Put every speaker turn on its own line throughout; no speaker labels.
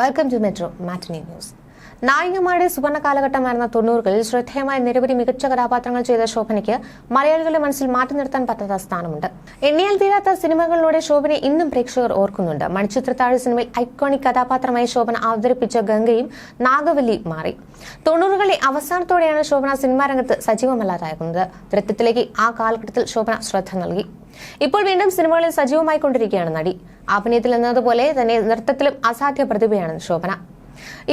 Welcome to metro matinee news. നായികമാരുടെ സുവർണ കാലഘട്ടമായിരുന്ന 90കളിൽ ശ്രദ്ധേയമായ നിരവധി മികച്ച കഥാപാത്രങ്ങൾ ചെയ്ത ശോഭനയ്ക്ക് മലയാളികളുടെ മനസ്സിൽ മാറ്റി നിർത്താൻ പറ്റാത്ത സ്ഥാനമുണ്ട്. എണ്ണിയാൽ തീരാത്ത സിനിമകളിലൂടെ ശോഭനയെ ഇന്നും പ്രേക്ഷകർ ഓർക്കുന്നുണ്ട്. മണിച്ചിത്രത്താഴ് സിനിമയിൽ ഐക്കോണിക് കഥാപാത്രമായി ശോഭന അവതരിപ്പിച്ച ഗംഗയും നാഗവല്ലി മാറി. 90കളിലെ അവസാനത്തോടെയാണ് ശോഭന സിനിമാ രംഗത്ത് സജീവമല്ലാതാകുന്നത്. നൃത്തത്തിലേക്ക് ആ കാലഘട്ടത്തിൽ ശോഭന ശ്രദ്ധ നൽകി. ഇപ്പോൾ വീണ്ടും സിനിമകളിൽ സജീവമായി കൊണ്ടിരിക്കുകയാണ് നടി. അഭിനയത്തിൽ എന്നതുപോലെ തന്നെ നൃത്തത്തിലും അസാധ്യ പ്രതിഭയാണ് ശോഭന.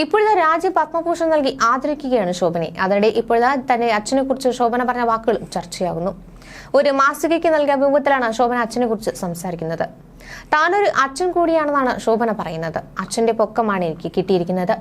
ഇപ്പോഴത്തെ രാജ്യം പത്മഭൂഷൺ നൽകി ആദരിക്കുകയാണ് ശോഭനയെ. അതിനിടെ ഇപ്പോഴത്തെ തന്റെ അച്ഛനെ കുറിച്ച് ശോഭന പറഞ്ഞ വാക്കുകളും ചർച്ചയാകുന്നു. ഒരു മാസികയ്ക്ക് നൽകിയ അഭിമുഖത്തിലാണ് ശോഭന അച്ഛനെ കുറിച്ച് സംസാരിക്കുന്നത്. താനൊരു അച്ഛൻ കൂടിയാണെന്നാണ് ശോഭന പറയുന്നത്. അച്ഛന്റെ പൊക്കമാണ് എനിക്ക് കിട്ടിയിരിക്കുന്നത്.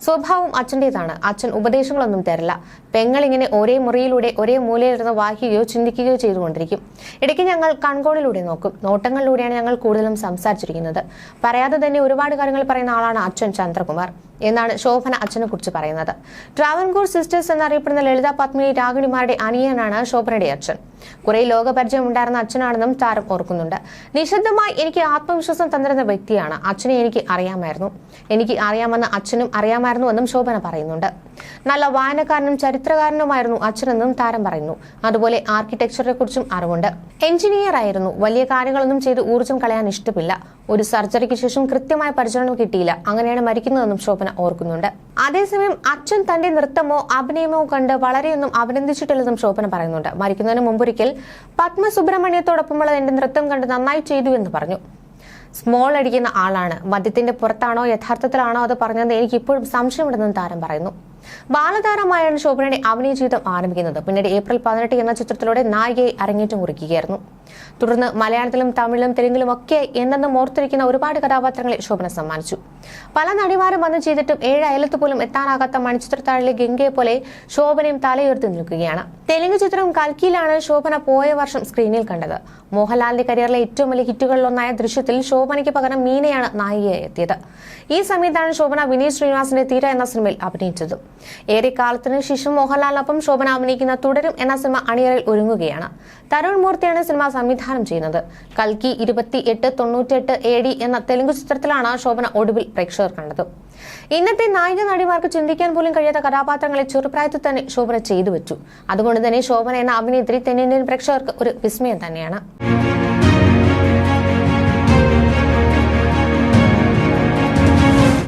സ്വഭാവം അച്ഛൻ്റെതാണ്. അച്ഛൻ ഉപദേശങ്ങളൊന്നും തരില്ല. പെങ്ങളിങ്ങനെ ഒരേ മുറിയിലൂടെ ഒരേ മൂലയിലിരുന്ന് വായിക്കുകയോ ചിന്തിക്കുകയോ ചെയ്തുകൊണ്ടിരിക്കും. ഇടയ്ക്ക് ഞങ്ങൾ കൺകോണിലൂടെ നോക്കും. നോട്ടങ്ങളിലൂടെയാണ് ഞങ്ങൾ കൂടുതലും സംസാരിച്ചിരിക്കുന്നത്. പറയാതെ തന്നെ ഒരുപാട് കാര്യങ്ങൾ പറയുന്ന ആളാണ് അച്ഛൻ ചന്ദ്രകുമാർ എന്നാണ് ശോഭന അച്ഛനെ കുറിച്ച് പറയുന്നത്. ട്രാവൻകൂർ സിസ്റ്റേഴ്സ് എന്നറിയപ്പെടുന്ന ലളിത പത്മിനി രാഗിണിമാരുടെ അനിയനാണ് ശോഭനയുടെ അച്ഛൻ. കുറെ ലോകപരിചയം ഉണ്ടായിരുന്ന അച്ഛനാണെന്നും താരം ഓർക്കുന്നുണ്ട്. നിശബ്ദമായി എനിക്ക് ആത്മവിശ്വാസം തന്നിരുന്ന വ്യക്തിയാണ്. അച്ഛനെ എനിക്ക് അറിയാമായിരുന്നു. എനിക്ക് അറിയാമെന്ന് അച്ഛനും അറിയാമായിരുന്നുവെന്നും ശോഭന പറയുന്നുണ്ട്. നല്ല വായനക്കാരനും ചരിത്രകാരനുമായിരുന്നു അച്ഛനെന്നും താരം പറയുന്നു. അതുപോലെ ആർക്കിടെക്ചറിനെ കുറിച്ചും അറിവുണ്ട്. എഞ്ചിനീയർ ആയിരുന്നു. വലിയ കാര്യങ്ങളൊന്നും ചെയ്ത് ഊർജ്ജം കളയാൻ ഇഷ്ടമില്ല. ഒരു സർജറിക്ക് ശേഷം കൃത്യമായ പരിചരണം കിട്ടിയില്ല. അങ്ങനെയാണ് മരിക്കുന്നതെന്നും ശോഭന ഓർക്കുന്നുണ്ട്. അതേസമയം അച്ഛൻ തന്റെ നൃത്തമോ അഭിനയമോ കണ്ട് വളരെയൊന്നും അഭിനന്ദിച്ചിട്ടില്ലെന്നും ശോഭന പറയുന്നുണ്ട്. മരിക്കുന്നതിന് മുമ്പൊരിക്കൽ പത്മസുബ്രഹ്മണ്യത്തോടൊപ്പമുള്ള എന്റെ നൃത്തം കണ്ട് നന്നായി ചെയ്തു എന്ന് പറഞ്ഞു. സ്മോൾ അടിക്കുന്ന ആളാണ്. മദ്യത്തിന്റെ പുറത്താണോ യഥാർത്ഥത്തിലാണോ അത് പറഞ്ഞത് എനിക്ക് ഇപ്പോഴും സംശയമുണ്ടെന്നും താരം പറയുന്നു. ബാലതാരമായാണ് ശോഭനയുടെ അഭിനയ ജീവിതം ആരംഭിക്കുന്നത്. പിന്നീട് ഏപ്രിൽ 18 എന്ന ചിത്രത്തിലൂടെ നായികയെ അരങ്ങേറ്റം കുറിക്കുകയായിരുന്നു. തുടർന്ന് മലയാളത്തിലും തമിഴിലും തെലുങ്കിലും ഒക്കെ എന്നെന്നും ഓർത്തിരിക്കുന്ന ഒരുപാട് കഥാപാത്രങ്ങളെ ശോഭന സമ്മാനിച്ചു. പല നടിമാരും വന്ന് ചെയ്തിട്ടും 7 അയലത്ത് പോലും എത്താനാകാത്ത മണിച്ചിത്രത്താഴിലെ ഗംഗയെ പോലെ ശോഭനയും തലയുയർത്തി നിൽക്കുകയാണ്. തെലുങ്ക് ചിത്രം കൽക്കിയിലാണ് ശോഭന പോയ വർഷം സ്ക്രീനിൽ കണ്ടത്. മോഹൻലാലിന്റെ കരിയറിലെ ഏറ്റവും വലിയ ഹിറ്റുകളിലൊന്നായ ദൃശ്യത്തിൽ ശോഭനയ്ക്ക് പകരം മീനയാണ് നായികയായി എത്തിയത്. ഈ സമയത്താണ് ശോഭന വിനീത് ശ്രീനിവാസന്റെ തീര എന്ന സിനിമയിൽ അഭിനയിച്ചത്. ഏറെ കാലത്തിന് ശേഷം മോഹൻലാലിനൊപ്പം ശോഭന അഭിനയിക്കുന്ന തുടരും എന്ന സിനിമ അണിയറയിൽ ഒരുങ്ങുകയാണ്. തരുൺ മൂർത്തിയാണ് സിനിമ സംവിധാനം ചെയ്യുന്നത്. കൽക്കി 2898 AD എന്ന തെലുങ്ക് ചിത്രത്തിലാണ് ശോഭന ഒടുവിൽ പ്രേക്ഷകർ കണ്ടത്. ഇന്നത്തെ നായിക നടിമാർക്ക് ചിന്തിക്കാൻ പോലും കഴിയാത്ത കഥാപാത്രങ്ങളെ ചെറുപ്രായത്തിൽ തന്നെ ശോഭന ചെയ്തു വെച്ചു. അതുകൊണ്ട് തന്നെ ശോഭന എന്ന അഭിനേത്രി തെന്നിന്ത്യൻ പ്രേക്ഷകർക്ക് ഒരു വിസ്മയം തന്നെയാണ്.